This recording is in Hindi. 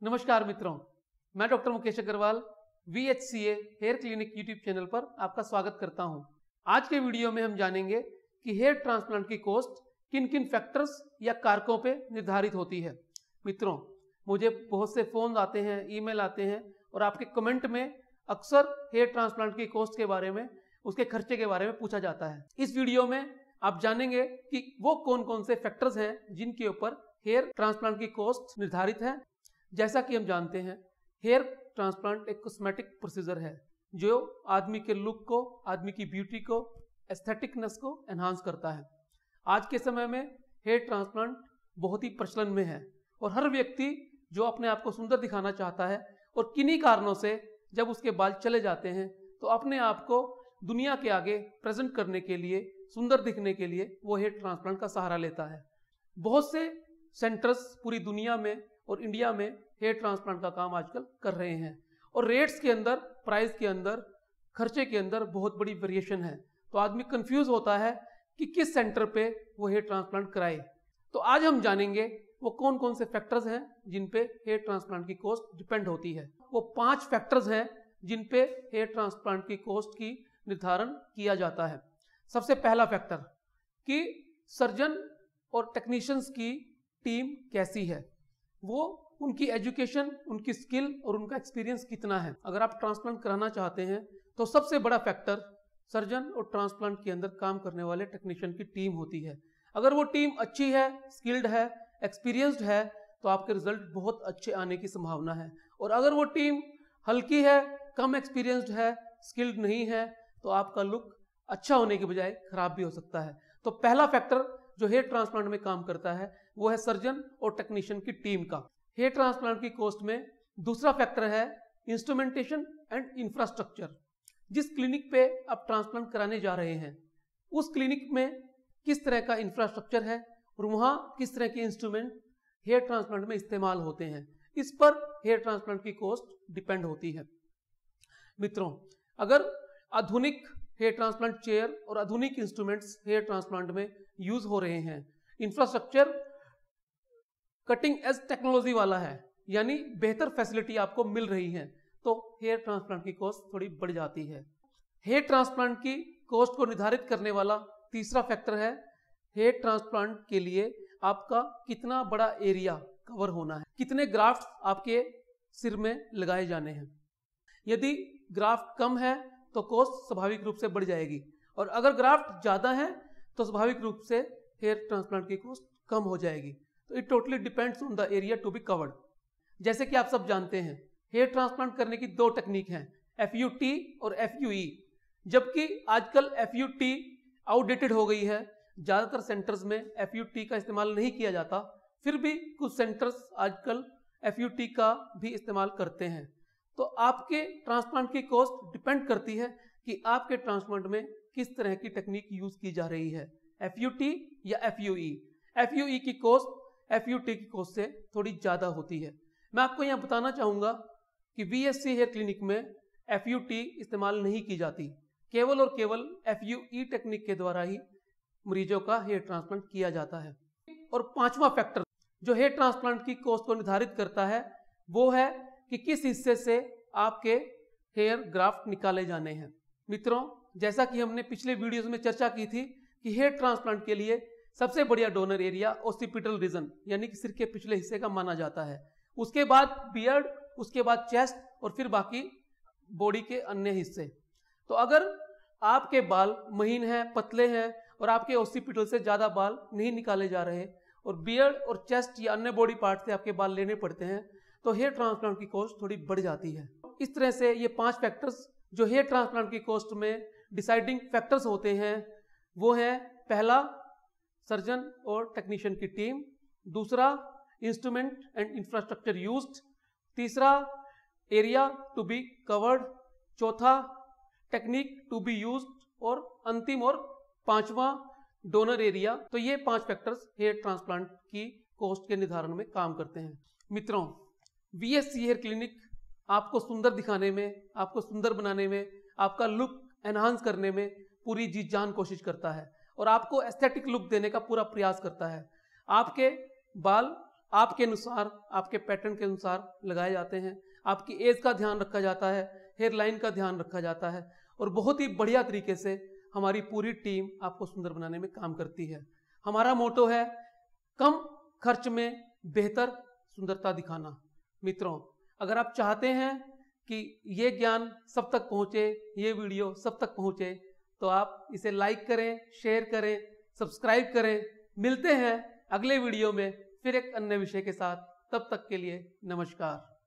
नमस्कार मित्रों, मैं doctor Mukesh Agarwal VHCA hair clinic YouTube channel पर आपका स्वागत करता हूं। आज के वीडियो में हम जानेंगे कि हेयर ट्रांसप्लांट की कॉस्ट किन किन फैक्टर्स या कारकों पे निर्धारित होती है। मित्रों, मुझे बहुत से फोन आते हैं, ईमेल आते हैं और आपके कमेंट में अक्सर हेयर ट्रांसप्लांट की कॉस्ट के बारे में, उसके खर्चे के बारे में पूछा जाता है। इस वीडियो में आप जानेंगे कि वो कौन कौन से फैक्टर्स हैं जिनके ऊपर हेयर ट्रांसप्लांट की कॉस्ट निर्धारित है। जैसा कि हम जानते हैं, हेयर ट्रांसप्लांट एक कॉस्मेटिक प्रोसीजर है जो आदमी के लुक को, आदमी की ब्यूटी को, एस्थेटिकनेस को एनहांस करता है। आज के समय में हेयर ट्रांसप्लांट बहुत ही प्रचलन में है और हर व्यक्ति जो अपने आप को सुंदर दिखाना चाहता है और किन्हीं कारणों से जब उसके बाल चले जाते हैं तो अपने आप को दुनिया के आगे प्रेजेंट करने के लिए, सुंदर दिखने के लिए वो हेयर ट्रांसप्लांट का सहारा लेता है। बहुत से सेंटर्स पूरी दुनिया में और इंडिया में हेयर ट्रांसप्लांट का काम आजकल कर रहे हैं और रेट्स के अंदर, प्राइस के अंदर, खर्चे के अंदर बहुत बड़ी वेरिएशन है। तो आदमी कंफ्यूज होता है कि किस सेंटर पे वो हेयर ट्रांसप्लांट कराए। तो आज हम जानेंगे वो कौन कौन से फैक्टर्स हैं जिन पे हेयर ट्रांसप्लांट की कॉस्ट डिपेंड होती है। वो 5 फैक्टर्स हैं जिन पे हेयर ट्रांसप्लांट की कॉस्ट की निर्धारण किया जाता है। सबसे पहला फैक्टर कि सर्जन और टेक्नीशियंस की टीम कैसी है, वो उनकी एजुकेशन, उनकी स्किल और उनका एक्सपीरियंस कितना है। अगर आप ट्रांसप्लांट कराना चाहते हैं तो सबसे बड़ा फैक्टर सर्जन और ट्रांसप्लांट के अंदर काम करने वाले टेक्नीशियन की टीम होती है। अगर वो टीम अच्छी है, स्किल्ड है, एक्सपीरियंस्ड है तो आपके रिजल्ट बहुत अच्छे आने की संभावना है। और अगर वो टीम हल्की है, कम एक्सपीरियंस्ड है, स्किल्ड नहीं है तो आपका लुक अच्छा होने के बजाय खराब भी हो सकता है। तो पहला फैक्टर जो हेयर ट्रांसप्लांट में काम करता है वो है सर्जन और टेक्नीशियन की टीम का। हेयर ट्रांसप्लांट की कॉस्ट में दूसरा फैक्टर है इंस्ट्रूमेंटेशन एंड इंफ्रास्ट्रक्चर। जिस क्लिनिक पे आप ट्रांसप्लांट कराने जा रहे हैं उस क्लिनिक में किस तरह का इंफ्रास्ट्रक्चर है और वहां किस तरह के इंस्ट्रूमेंट हेयर ट्रांसप्लांट में इस्तेमाल होते हैं, इस पर हेयर ट्रांसप्लांट की कॉस्ट डिपेंड होती है। मित्रों, अगर आधुनिक हेयर ट्रांसप्लांट चेयर और आधुनिक इंस्ट्रूमेंट्स हेयर ट्रांसप्लांट में यूज हो रहे हैं, इंफ्रास्ट्रक्चर कटिंग एज टेक्नोलॉजी वाला है, यानी बेहतर फैसिलिटी आपको मिल रही है, तो हेयर ट्रांसप्लांट की कॉस्ट थोड़ी बढ़ जाती है। हेयर ट्रांसप्लांट की कॉस्ट को निर्धारित करने वाला तीसरा फैक्टर है हेयर ट्रांसप्लांट के लिए आपका कितना बड़ा एरिया कवर होना है, कितने ग्राफ्ट आपके सिर में लगाए जाने हैं। यदि ग्राफ्ट कम है तो कॉस्ट स्वाभाविक रूप से बढ़ जाएगी और अगर ग्राफ्ट ज्यादा है तो स्वाभाविक रूप से हेयर ट्रांसप्लांट की कॉस्ट कम हो जाएगी। तो it totally depends on the area to be covered. जैसे कि आप सब जानते हैं, हेयर ट्रांसप्लांट करने की 2 टेक्निक हैं, FUT और FUE। जबकि आजकल FUT आउटडेटेड हो गई है, ज्यादातर सेंटर्स में FUT का इस्तेमाल नहीं किया जाता, फिर भी कुछ सेंटर्स आजकल FUT का भी इस्तेमाल करते हैं। तो आपके ट्रांसप्लांट की कॉस्ट डिपेंड करती है कि आपके ट्रांसप्लांट में किस तरह की टेक्निक यूज की जा रही है, FUT या FUE। FUE की कॉस्ट FUT की कॉस्ट से थोड़ी ज्यादा होती है। मैं आपको यहां बताना चाहूंगा कि VHC हेयर क्लिनिक में FUT इस्तेमाल नहीं की जाती, केवल और केवल FUE टेक्निक के द्वारा ही मरीजों का हेयर ट्रांसप्लांट किया जाता है। और 5वां फैक्टर जो हेयर ट्रांसप्लांट की कॉस्ट को निर्धारित करता है वो है कि किस हिस्से से आपके हेयर ग्राफ्ट निकाले जाने हैं। मित्रों, जैसा कि हमने पिछले वीडियोस में चर्चा की थी कि हेयर ट्रांसप्लांट के लिए सबसे बढ़िया डोनर एरिया ओसिपिटल रीजन यानी कि सिर के पिछले हिस्से का माना जाता है। उसके बाद बियर्ड, उसके बाद चेस्ट और फिर बाकी बॉडी के अन्य हिस्से। तो अगर आपके बाल महीन हैं, पतले हैं और आपके ओसिपिटल से ज्यादा बाल नहीं निकाले जा रहे और बियर्ड और चेस्ट या अन्य बॉडी पार्ट से आपके बाल लेने पड़ते हैं तो हेयर ट्रांसप्लांट की कॉस्ट थोड़ी बढ़ जाती है। इस तरह से ये 5 फैक्टर्स जो हेयर ट्रांसप्लांट की कॉस्ट में डिसाइडिंग फैक्टर्स होते हैं वो है, पहला सर्जन और टेक्नीशियन की टीम, दूसरा इंस्ट्रूमेंट एंड इंफ्रास्ट्रक्चर यूज्ड, तीसरा एरिया टू बी कवर्ड, चौथा टेक्निक टू बी यूज्ड और अंतिम और 5वां डोनर एरिया। तो ये 5 फैक्टर्स हेयर ट्रांसप्लांट की कॉस्ट के निर्धारण में काम करते हैं। मित्रों, VHC हेयर क्लिनिक आपको सुंदर दिखाने में, आपको सुंदर बनाने में, आपका लुक एनहांस करने में पूरी जी जान कोशिश करता है और आपको एस्थेटिक लुक देने का पूरा प्रयास करता है। आपके बाल आपके अनुसार, आपके पैटर्न के अनुसार लगाए जाते हैं। आपकी एज का ध्यान रखा जाता है, हेयर लाइन का ध्यान रखा जाता है और बहुत ही बढ़िया तरीके से हमारी पूरी टीम आपको सुंदर बनाने में काम करती है। हमारा मोटो है कम खर्च में बेहतर सुंदरता दिखाना। मित्रों, अगर आप चाहते हैं कि ये ज्ञान सब तक पहुंचे, ये वीडियो सब तक पहुंचे, तो आप इसे लाइक करें, शेयर करें, सब्सक्राइब करें। मिलते हैं अगले वीडियो में फिर एक अन्य विषय के साथ। तब तक के लिए नमस्कार।